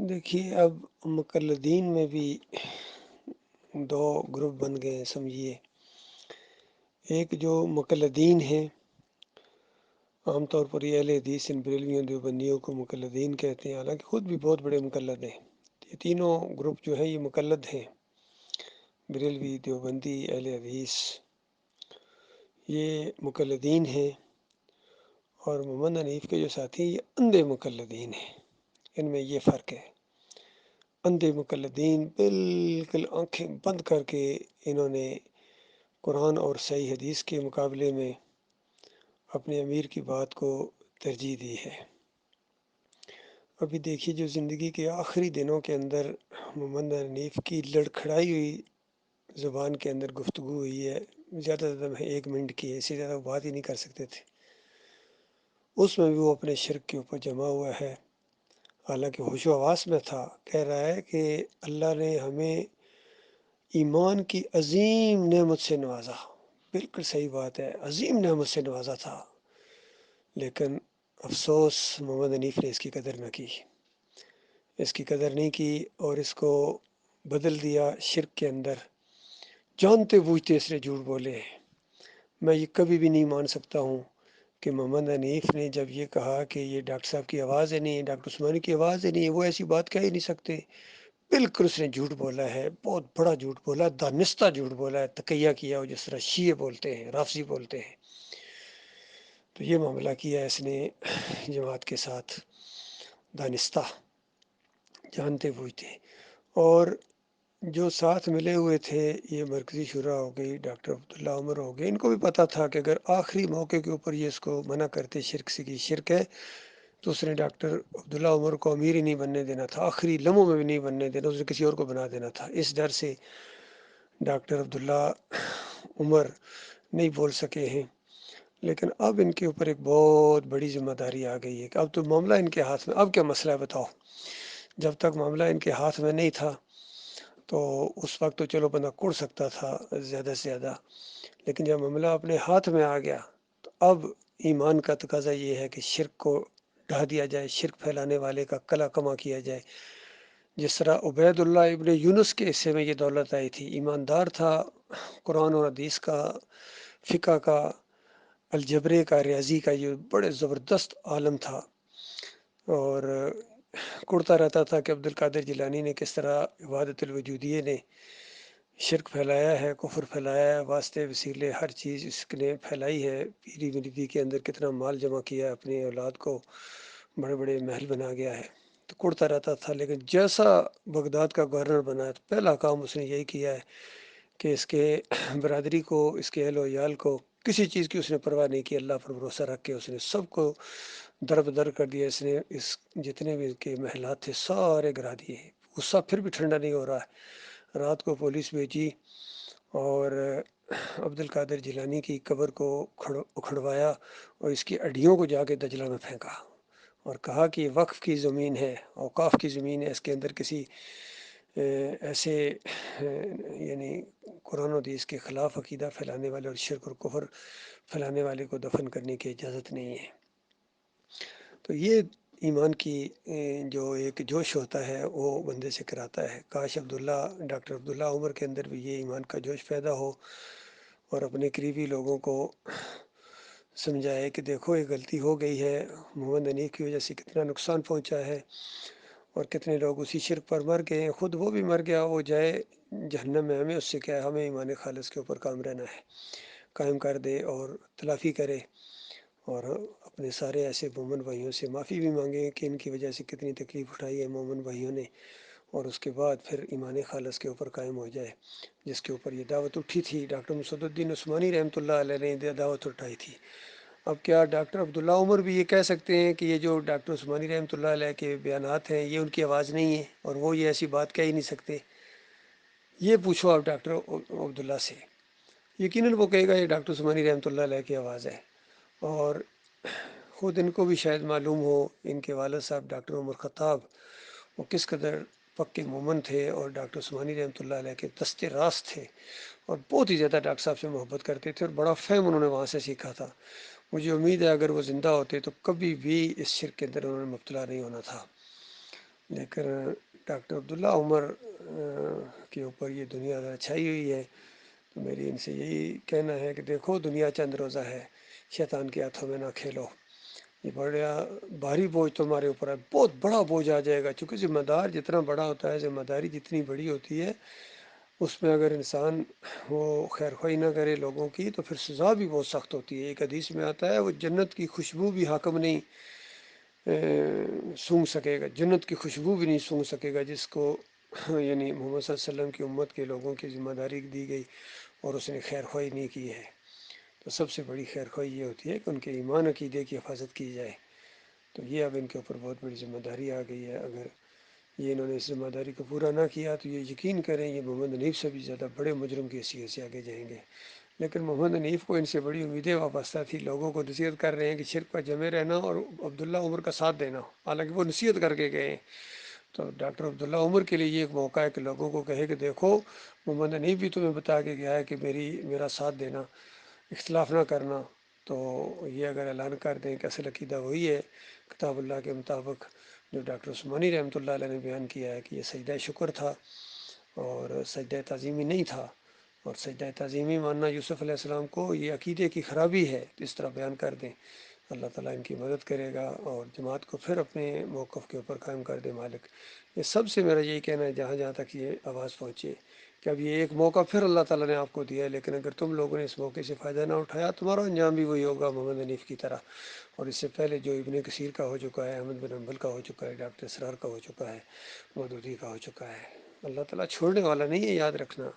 دیکھیے اب مقلدین میں بھی دو گروپ بن گئے ہیں سمجھیے۔ ایک جو مقلدین ہیں، عام طور پر یہ اہل حدیث ان بریلویوں دیوبندیوں کو مقلدین کہتے ہیں، حالانکہ خود بھی بہت بڑے مقلد ہیں۔ یہ تینوں گروپ جو ہے یہ مقلد ہیں، بریلوی، دیوبندی، اہل حدیث، یہ مقلدین ہیں۔ اور محمد حنیف کے جو ساتھی ہیں یہ اندھے مقلدین ہیں۔ ان میں یہ فرق ہے، اندھے مقلدین بالکل آنکھیں بند کر کے انہوں نے قرآن اور صحیح حدیث کے مقابلے میں اپنے امیر کی بات کو ترجیح دی ہے۔ ابھی دیکھیے جو زندگی کے آخری دنوں کے اندر محمد حنیف کی لڑکھڑائی ہوئی زبان کے اندر گفتگو ہوئی ہے، زیادہ سے زیادہ 1 منٹ کی ہے، اس سے زیادہ بات ہی نہیں کر سکتے تھے۔ اس میں بھی وہ اپنے شرک کے اوپر جمع ہوا ہے، حالانکہ ہوش و حواس میں تھا۔ کہہ رہا ہے کہ اللہ نے ہمیں ایمان کی عظیم نعمت سے نوازا، بالکل صحیح بات ہے، عظیم نعمت سے نوازا تھا، لیکن افسوس محمد حنیف نے اس کی قدر نہ کی، اس کی قدر نہیں کی اور اس کو بدل دیا شرک کے اندر۔ جانتے بوجھتے اس نے جھوٹ بولے ہیں۔ میں یہ کبھی بھی نہیں مان سکتا ہوں کہ محمد حنیف نے جب یہ کہا کہ یہ ڈاکٹر صاحب کی آواز ہی نہیں ہے، ڈاکٹر عثمانی کی آواز ہی نہیں ہے، وہ ایسی بات کہہ ہی نہیں سکتے۔ بالکل اس نے جھوٹ بولا ہے، بہت بڑا جھوٹ بولا، دانستہ جھوٹ بولا ہے، تقیہ کیا ہو جس طرح شیعہ بولتے ہیں، رافضی بولتے ہیں۔ تو یہ معاملہ کیا اس نے جماعت کے ساتھ، دانستہ، جانتے بوجھتے۔ اور جو ساتھ ملے ہوئے تھے، یہ مرکزی شورا ہو گئی، ڈاکٹر عبداللہ عمر ہو گئے، ان کو بھی پتہ تھا کہ اگر آخری موقع کے اوپر یہ اس کو منع کرتے شرک سے، کی شرک ہے، تو اس نے ڈاکٹر عبداللہ عمر کو امیر ہی نہیں بننے دینا تھا، آخری لمحوں میں بھی نہیں بننے دینا، اسے کسی اور کو بنا دینا تھا۔ اس ڈر سے ڈاکٹر عبداللہ عمر نہیں بول سکے ہیں۔ لیکن اب ان کے اوپر ایک بہت بڑی ذمہ داری آ گئی ہے کہ اب تو معاملہ ان کے ہاتھ میں، اب کیا مسئلہ ہے بتاؤ۔ جب تک معاملہ ان کے ہاتھ میں نہیں تھا تو اس وقت تو چلو بندہ کڑ سکتا تھا زیادہ سے زیادہ، لیکن جب معاملہ اپنے ہاتھ میں آ گیا تو اب ایمان کا تقاضا یہ ہے کہ شرک کو ڈھا دیا جائے، شرک پھیلانے والے کا کلا کما کیا جائے۔ جس طرح عبید اللہ ابن یونس کے حصے میں یہ دولت آئی تھی، ایماندار تھا، قرآن اور حدیث کا، فقہ کا، الجبرے کا، ریاضی کا، یہ بڑے زبردست عالم تھا، اور کڑتا رہتا تھا کہ عبد القادر جیلانی نے کس طرح عبادت الوجودیہ نے شرک پھیلایا ہے، کفر پھیلایا ہے، واسطے وسیلے ہر چیز اس نے پھیلائی ہے، پیری مریدی کے اندر کتنا مال جمع کیا ہے، اپنی اولاد کو بڑے بڑے محل بنا گیا ہے، تو کڑتا رہتا تھا۔ لیکن جیسا بغداد کا گورنر بنا ہے تو پہلا کام اس نے یہی کیا ہے کہ اس کے برادری کو، اس کے اہل و عیال کو، کسی چیز کی اس نے پرواہ نہیں کی، اللہ پر بھروسہ رکھ کے اس نے سب کو در کر دیا۔ اس نے جتنے بھی کے محلات تھے سارے گرا دیے۔ غصہ پھر بھی ٹھنڈا نہیں ہو رہا ہے۔ رات کو پولیس بھیجی اور عبد القادر جیلانی کی قبر کو اکھڑوایا اور اس کی ہڈیوں کو جا کے دجلہ میں پھینکا اور کہا کہ یہ وقف کی زمین ہے، اوقاف کی زمین ہے، اس کے اندر کسی ایسے یعنی قرآن و حدیث کے خلاف عقیدہ پھیلانے والے اور شرک اور کفر پھیلانے والے کو دفن کرنے کی اجازت نہیں ہے۔ تو یہ ایمان کی جو ایک جوش ہوتا ہے وہ بندے سے کراتا ہے۔ کاش ڈاکٹر عبداللہ عمر کے اندر بھی یہ ایمان کا جوش پیدا ہو اور اپنے قریبی لوگوں کو سمجھائے کہ دیکھو یہ غلطی ہو گئی ہے، محمد حنیف کی وجہ سے کتنا نقصان پہنچا ہے اور کتنے لوگ اسی شرک پر مر گئے ہیں، خود وہ بھی مر گیا، وہ جائے جہنم میں، ہمیں اس سے کیا ہے، ہمیں ایمان خالص کے اوپر کام رہنا ہے، قائم کر دے اور تلافی کرے، اور اپنے سارے ایسے مومن بھائیوں سے معافی بھی مانگیں کہ ان کی وجہ سے کتنی تکلیف اٹھائی ہے مومن بھائیوں نے، اور اس کے بعد پھر ایمان خالص کے اوپر قائم ہو جائے، جس کے اوپر یہ دعوت اٹھی تھی۔ ڈاکٹر مسعود الدین عثمانی رحمۃ اللہ علیہ نے دعوت اٹھائی تھی۔ اب کیا ڈاکٹر عبداللہ عمر بھی یہ کہہ سکتے ہیں کہ یہ جو ڈاکٹر عثمانی رحمۃ اللہ علیہ کے بیانات ہیں یہ ان کی آواز نہیں ہے اور وہ یہ ایسی بات کہہ ہی نہیں سکتے؟ یہ پوچھو آپ ڈاکٹر عبداللہ سے، یقیناً وہ کہے گا یہ ڈاکٹر عثمانی رحمۃ اللہ علیہ کی آواز ہے۔ اور خود ان کو بھی شاید معلوم ہو، ان کے والد صاحب ڈاکٹر عمر خطاب وہ کس قدر پکے مومن تھے اور ڈاکٹر عثمانی رحمۃ اللہ علیہ کے دستے راست تھے اور بہت ہی زیادہ ڈاکٹر صاحب سے محبت کرتے تھے اور بڑا فہم انہوں نے وہاں سے سیکھا تھا۔ مجھے امید ہے اگر وہ زندہ ہوتے تو کبھی بھی اس شرک کے اندر انہوں نے مبتلا نہیں ہونا تھا۔ لیکن ڈاکٹر عبداللہ عمر کے اوپر یہ دنیا چھائی ہوئی ہے، تو میری ان سے یہی کہنا ہے کہ دیکھو دنیا چند روزہ ہے، شیطان کے ہاتھوں میں نہ کھیلو، یہ بڑا بھاری بوجھ تمہارے اوپر ہے، بہت بڑا بوجھ آ جائے گا، چونکہ ذمہ دار جتنا بڑا ہوتا ہے، ذمہ داری جتنی بڑی ہوتی ہے، اس میں اگر انسان وہ خیر خواہی نہ کرے لوگوں کی تو پھر سزا بھی بہت سخت ہوتی ہے۔ ایک حدیث میں آتا ہے وہ جنت کی خوشبو بھی حاکم نہیں سونگھ سکے گا، جنت کی خوشبو بھی نہیں سونگھ سکے گا جس کو یعنی محمد صلی اللہ علیہ وسلم کی امت کے لوگوں کی ذمہ داری دی گئی اور اس نے خیر خواہی نہیں کی ہے۔ تو سب سے بڑی خیر خواہی یہ ہوتی ہے کہ ان کے ایمان عقیدے کی حفاظت کی جائے، تو یہ اب ان کے اوپر بہت بڑی ذمہ داری آ گئی ہے۔ اگر یہ انہوں نے اس ذمہ داری کو پورا نہ کیا تو یہ یقین کریں یہ محمد حنیف سے بھی زیادہ بڑے مجرم کی حیثیت سے آگے جائیں گے۔ لیکن محمد حنیف کو ان سے بڑی امیدیں وابستہ تھی، لوگوں کو نصیحت کر رہے ہیں کہ شرک پر جمے رہنا اور عبداللہ عمر کا ساتھ دینا، حالانکہ وہ نصیحت کر کے گئے ہیں۔ تو ڈاکٹر عبداللہ عمر کے لیے یہ ایک موقع ہے کہ لوگوں کو کہے کہ دیکھو محمد حنیف بھی تمہیں بتا کے گیا ہے کہ میرا ساتھ دینا، اختلاف نہ کرنا۔ تو یہ اگر اعلان کر دیں کہ اصل عقیدہ وہی ہے کتاب اللہ کے مطابق جو ڈاکٹر عثمانی رحمۃ اللہ علیہ نے بیان کیا ہے کہ یہ سجدہ شکر تھا اور سجدہ تعظیمی نہیں تھا، اور سجدہ تعظیمی ماننا یوسف علیہ السلام کو یہ عقیدے کی خرابی ہے، اس طرح بیان کر دیں، اللہ تعالیٰ ان کی مدد کرے گا اور جماعت کو پھر اپنے موقف کے اوپر قائم کر دے مالک۔ یہ سب سے میرا یہی کہنا ہے جہاں جہاں تک یہ آواز پہنچے کہ اب یہ ایک موقع پھر اللہ تعالیٰ نے آپ کو دیا ہے، لیکن اگر تم لوگوں نے اس موقع سے فائدہ نہ اٹھایا تمہارا انجام بھی وہی ہوگا محمد حنیف کی طرح، اور اس سے پہلے جو ابن کثیر کا ہو چکا ہے، احمد بن حنبل کا ہو چکا ہے، ڈاکٹر اسرار کا ہو چکا ہے، مودودی کا ہو چکا ہے۔ اللہ تعالیٰ چھوڑنے والا نہیں ہے، یاد رکھنا۔